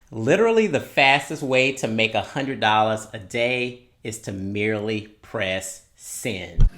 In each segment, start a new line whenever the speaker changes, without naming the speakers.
Literally, the fastest way to make $100 a day is to merely press send.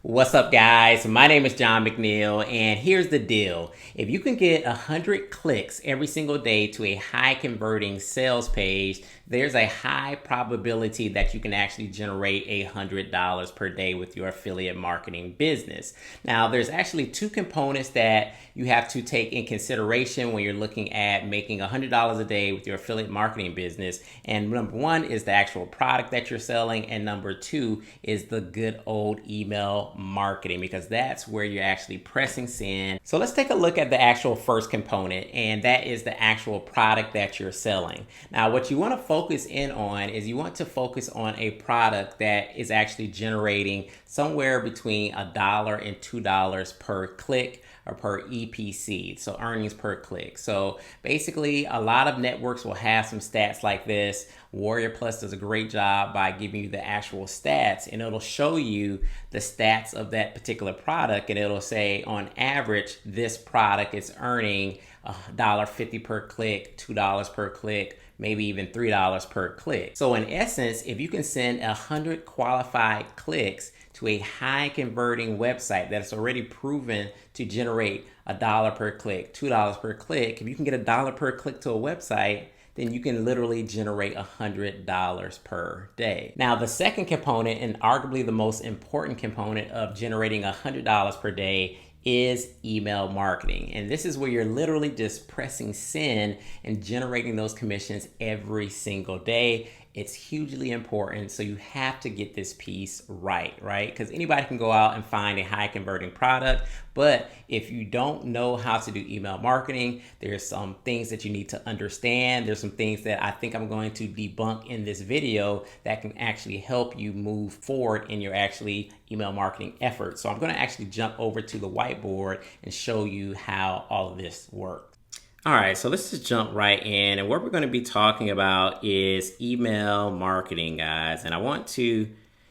What's up, guys? My name is John McNeil, and here's the deal. If you can get 100 clicks every single day to a high converting sales page, there's a high probability that you can actually generate $100 per day with your affiliate marketing business. Now, there's actually two components that you have to take in consideration when you're looking at making $100 a day with your affiliate marketing business. And number one is the actual product that you're selling, and number two is the good old email marketing, because that's where you're actually pressing send. So let's take a look at the actual first component, and that is the actual product that you're selling. Now, what you want to focus in on is you want to focus on a product that is actually generating somewhere between $1 and $2 per click or per EPC, so earnings per click. So basically, a lot of networks will have some stats like this. Warrior Plus does a great job by giving you the actual stats, and it'll show you the stats of that particular product, and it'll say on average this product is earning $1.50 per click, $2 per click, maybe even $3 per click. So in essence, if you can send 100 qualified clicks to a high converting website that's already proven to generate $1 per click, $2 per click, if you can get $1 per click to a website, then you can literally generate $100 per day. Now, the second component, and arguably the most important component of generating $100 per day, is email marketing. And this is where you're literally just pressing send and generating those commissions every single day. It's hugely important. So you have to get this piece right? Because anybody can go out and find a high converting product. But if you don't know how to do email marketing, there's some things that you need to understand. There's some things that I think I'm going to debunk in this video that can actually help you move forward in your actually email marketing efforts. So I'm going to actually jump over to the whiteboard and show you how all of this works. All right, so let's just jump right in. And what we're going to be talking about is email marketing, guys. And I want to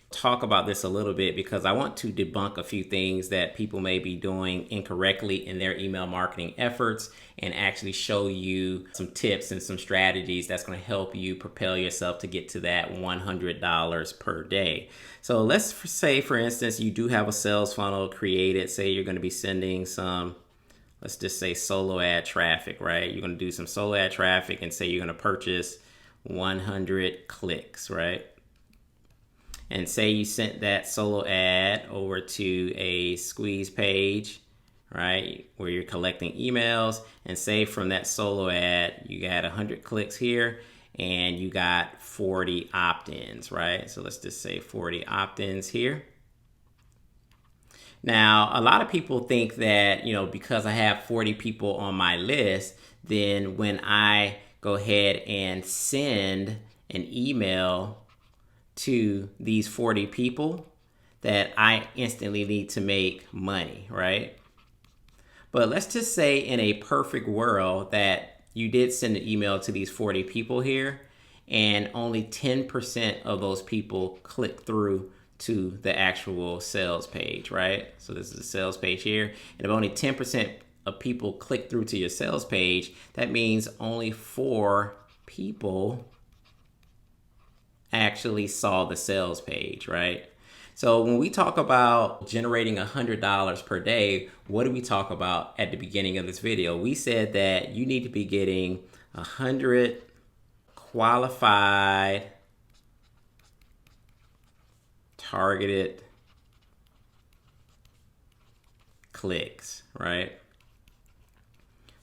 talk about this a little bit because I want to debunk a few things that people may be doing incorrectly in their email marketing efforts, and actually show you some tips and some strategies that's going to help you propel yourself to get to that $100 per day. So let's say, for instance, you do have a sales funnel created. Say you're going to be sending some, let's just say, solo ad traffic, right? You're going to do some solo ad traffic and say you're going to purchase 100 clicks, right? And say you sent that solo ad over to a squeeze page, right, where you're collecting emails, and say from that solo ad you got 100 clicks here and you got 40 opt-ins, right? So let's just say 40 opt-ins here. Now, a lot of people think that, because I have 40 people on my list, then when I go ahead and send an email to these 40 people, that I instantly need to make money, right? But let's just say in a perfect world that you did send an email to these 40 people here, and only 10% of those people click through to the actual sales page, right? So this is the sales page here. And if only 10% of people click through to your sales page, that means only 4 people actually saw the sales page, right? So when we talk about generating $100 per day, what do we talk about at the beginning of this video? We said that you need to be getting 100 qualified, targeted clicks, right?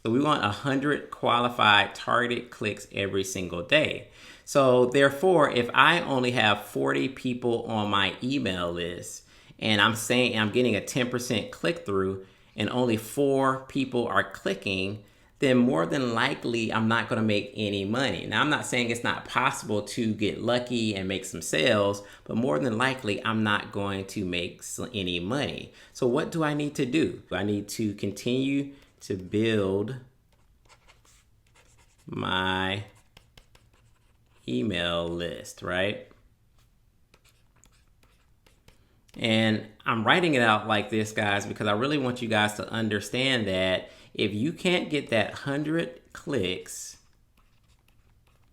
So we want 100 qualified targeted clicks every single day. So therefore, if I only have 40 people on my email list, and I'm saying I'm getting a 10% click through, and only 4 people are clicking, then more than likely I'm not going to make any money. Now, I'm not saying it's not possible to get lucky and make some sales, but more than likely I'm not going to make any money. So what do I need to do? I need to continue to build my email list, right? And I'm writing it out like this, guys, because I really want you guys to understand that if you can't get that 100 clicks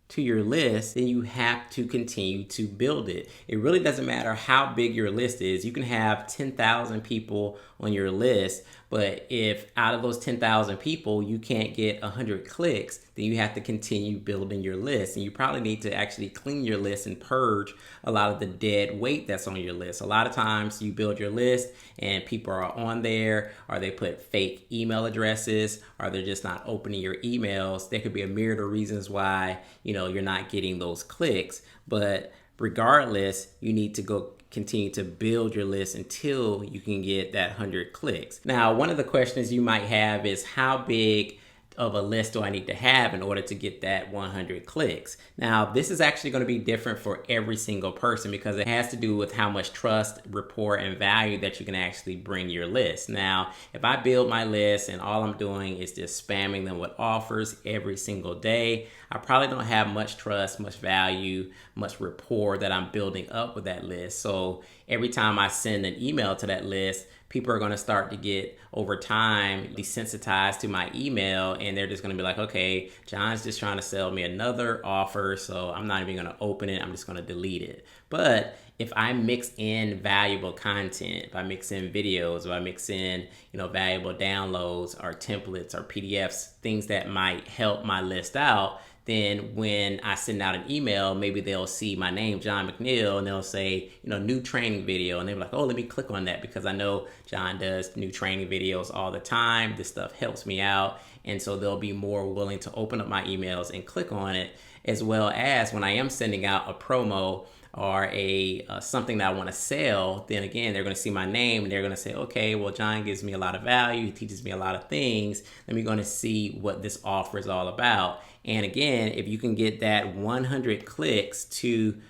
to your list, then you have to continue to build it. It really doesn't matter how big your list is. You can have 10,000 people on your list, but if out of those 10,000 people you can't get 100 clicks, then you have to continue building your list. And you probably need to actually clean your list and purge a lot of the dead weight that's on your list. A lot of times you build your list and people are on there, or they put fake email addresses, or they're just not opening your emails. There could be a myriad of reasons why, you're not getting those clicks. But regardless, you need to go continue to build your list until you can get that 100 clicks. Now, one of the questions you might have is, how big of a list do I need to have in order to get that 100 clicks? Now, this is actually going to be different for every single person, because it has to do with how much trust, rapport, and value that you can actually bring your list. Now, if I build my list and all I'm doing is just spamming them with offers every single day, I probably don't have much trust, much value, much rapport that I'm building up with that list. So every time I send an email to that list, people are going to start to get, over time, desensitized to my email, and they're just going to be like, okay, John's just trying to sell me another offer, so I'm not even going to open it. I'm just going to delete it. But if I mix in valuable content, if I mix in videos, if I mix in, valuable downloads or templates or PDFs, things that might help my list out, then when I send out an email, maybe they'll see my name, John McNeil, and they'll say, new training video. And they're like, oh, let me click on that because I know John does new training videos all the time. This stuff helps me out. And so they'll be more willing to open up my emails and click on it, as well as when I am sending out a promo or a something that I want to sell, then again, they're going to see my name and they're going to say, okay, well, John gives me a lot of value. He teaches me a lot of things. Then we're going to see what this offer is all about. And again, if you can get that 100 clicks to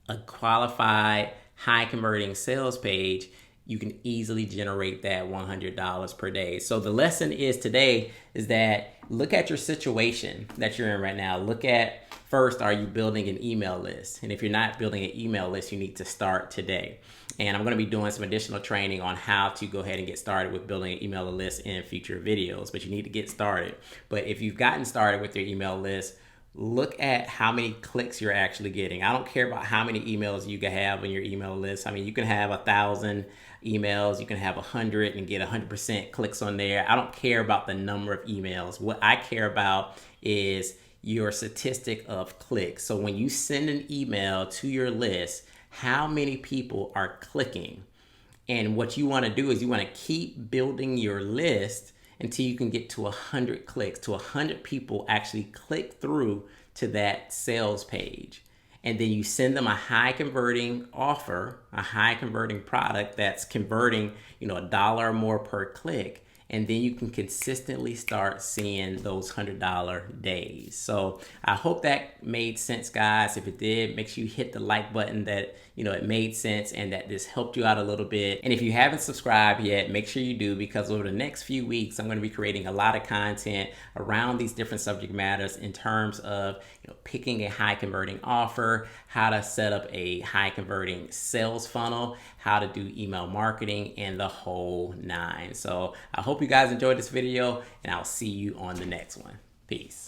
a qualified, high converting sales page, you can easily generate that $100 per day. So the lesson is today is that look at your situation that you're in right now. Look at, first, are you building an email list? And if you're not building an email list, you need to start today. And I'm going to be doing some additional training on how to go ahead and get started with building an email list in future videos, but you need to get started. But if you've gotten started with your email list, look at how many clicks you're actually getting. I don't care about how many emails you can have on your email list. I mean, you can have 1,000 emails, you can have 100 and get 100% clicks on there. I don't care about the number of emails. What I care about is your statistic of clicks. So when you send an email to your list, how many people are clicking? And what you want to do is you want to keep building your list until you can get to 100 clicks, to 100 people actually click through to that sales page. And then you send them a high converting offer, a high converting product that's converting, $1 or more per click. And then you can consistently start seeing those $100 days. So I hope that made sense, guys. If it did, make sure you hit the like button that, it made sense and that this helped you out a little bit. And if you haven't subscribed yet, make sure you do, because over the next few weeks, I'm going to be creating a lot of content around these different subject matters in terms of, picking a high converting offer, how to set up a high converting sales funnel, how to do email marketing, and the whole nine. So I hope you guys enjoyed this video, and I'll see you on the next one. Peace.